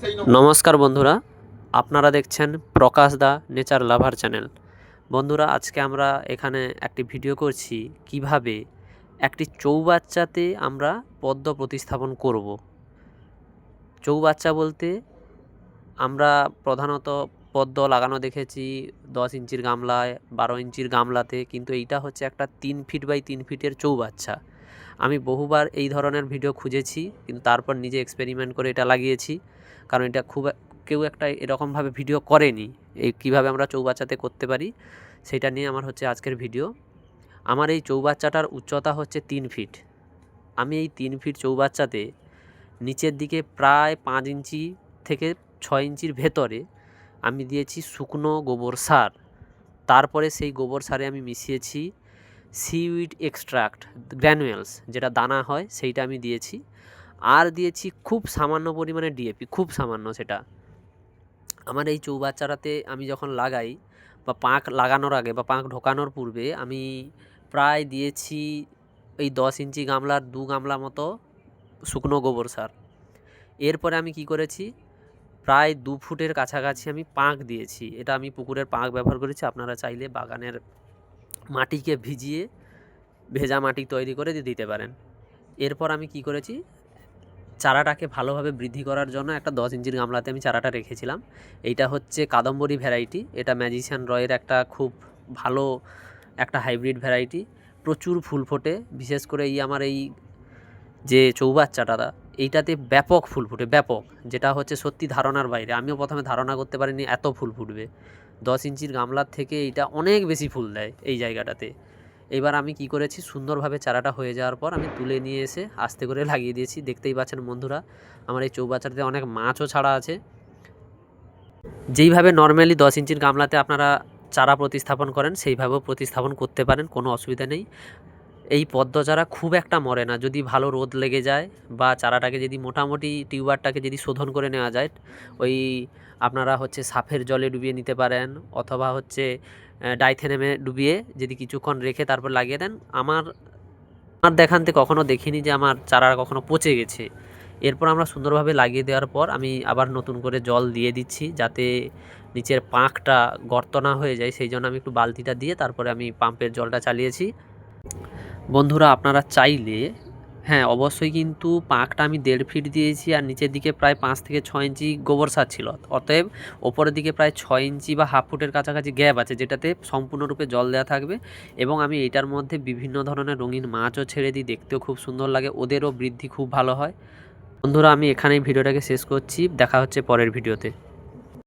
নমস্কার বন্ধুরা, আপনারা দেখছেন প্রকাশ দা নেচার লাভার চ্যানেল। বন্ধুরা, আজকে আমরা এখানে একটি ভিডিও করছি কিভাবে একটি চৌবাচ্চাতে আমরা পদ্ম প্রতিস্থাপন করব। চৌবাচ্চা বলতে আমরা প্রধানত পদ্ম লাগানো দেখেছি 10 ইঞ্চির গামলায়, 12 ইঞ্চির গামলাতে, কিন্তু এইটা হচ্ছে একটা 3 ফিট বাই 3 ফিটের চৌবাচ্চা। আমি বহুবার এই ধরনের ভিডিও খুঁজেছি, কিন্তু তারপর নিজে এক্সপেরিমেন্ট করে এটা লাগিয়েছি, কারণ এটা কেউ একটা এরকমভাবে ভিডিও করেনি। এই কীভাবে আমরা চৌবাচ্চাতে করতে পারি সেটা নিয়ে আমার হচ্ছে আজকের ভিডিও। আমার এই চৌবাচ্চাটার উচ্চতা হচ্ছে 3 ফিট। আমি এই 3 ফিট চৌবাচ্চাতে নিচের দিকে প্রায় 5 ইঞ্চি থেকে 6 ইঞ্চির ভেতরে আমি দিয়েছি শুকনো গোবর সার। তারপরে সেই গোবর সারে আমি মিশিয়েছি সিউইড এক্সট্রাক্ট গ্র্যানুয়েলস, যেটা দানা হয়, সেইটা আমি দিয়েছি। আর দিয়েছি খুব সামান্য পরিমাণে ডিএপি, খুব সামান্য। সেটা আমার এই চৌবাচ্চাটাতে আমি যখন লাগাই বা পাঁক লাগানোর আগে বা পাঁক ঢোকানোর পূর্বে আমি প্রায় দিয়েছি এই 10 ইঞ্চি গামলার 2 গামলা মতো শুকনো গোবর সার। এরপরে আমি কি করেছি, প্রায় 2 ফুটের কাছাকাছি আমি পাঁক দিয়েছি। এটা আমি পুকুরের পাঁক ব্যবহার করেছি, আপনারা চাইলে বাগানের মাটিকে ভিজিয়ে ভেজা মাটি তৈরি করে দিতে পারেন। এরপর আমি কি করেছি, চারাটাকে ভালোভাবে বৃদ্ধি করার জন্য একটা 10 ইঞ্চির গামলাতে আমি চারাটা রেখেছিলাম। এইটা হচ্ছে কাদম্বরী ভ্যারাইটি। এটা ম্যাজিশিয়ান রয়ের একটা খুব ভালো একটা হাইব্রিড ভ্যারাইটি। প্রচুর ফুল ফোটে, বিশেষ করে আমার এই যে চৌবাচ্চাটা, এইটাতে ব্যাপক ফুল ফুটে, ব্যাপক, যেটা হচ্ছে সত্যি ধারণার বাইরে। আমিও প্রথমে ধারণা করতে পারিনি এত ফুল ফুটবে। 10 ইঞ্চির গামলার থেকে এইটা অনেক বেশি ফুল দেয় এই জায়গাটাতে। এবার আমি কি করেছি, সুন্দরভাবে চারাটা হয়ে যাওয়ার পর আমি তুলে নিয়ে এসে আস্তে করে লাগিয়ে দিয়েছি। দেখতেই পাচ্ছেন বন্ধুরা, আমার এই চৌবাচ্চাটাতে অনেক মাছও ছাড়া আছে। যেইভাবে নর্মালি 10 ইঞ্চির গামলাতে আপনারা চারা প্রতিস্থাপন করেন, সেইভাবেও প্রতিস্থাপন করতে পারেন, কোনো অসুবিধা নেই। এই পদ্ম চারা খুব একটা মরে না, যদি ভালো রোদ লেগে যায় বা চারাটাকে যদি মোটামুটি টিউবারটাকে যদি শোধন করে নেওয়া যায়, ওই আপনারা হচ্ছে সাফের জলে ডুবিয়ে নিতে পারেন, অথবা হচ্ছে ডাইথেনেমে ডুবিয়ে যদি কিছুক্ষণ রেখে তারপর লাগিয়ে দেন। আমার দেখান্তে কখনো দেখিনি যে আমার চারা কখনো পচে গেছে। এরপর আমরা সুন্দরভাবে লাগিয়ে দেওয়ার পর আমি আবার নতুন করে জল দিয়ে দিচ্ছি, যাতে নিচের পাঁকটা গর্ত না হয়ে যায়। সেই জন্য আমি একটু বালতিটা দিয়ে তারপরে আমি পাম্পের জলটা চালিয়েছি। বন্ধুরা, আপনারা চাইলে, হ্যাঁ অবশ্যই, কিন্তু পাঁকটা আমি 1.5 ফিট দিয়েছি আর নিচের দিকে প্রায় 5 থেকে 6 ইঞ্চি গোবর সার ছিল। অতএব ওপরের দিকে প্রায় 6 ইঞ্চি বা হাফ ফুটের কাছাকাছি গ্যাপ আছে, যেটাতে সম্পূর্ণরূপে জল দেওয়া থাকবে। এবং আমি এটার মধ্যে বিভিন্ন ধরনের রঙিন মাছও ছেড়ে দিই, দেখতেও খুব সুন্দর লাগে, ওদেরও বৃদ্ধি খুব ভালো হয়। বন্ধুরা, আমি এখানেই ভিডিওটাকে শেষ করছি। দেখা হচ্ছে পরের ভিডিওতে।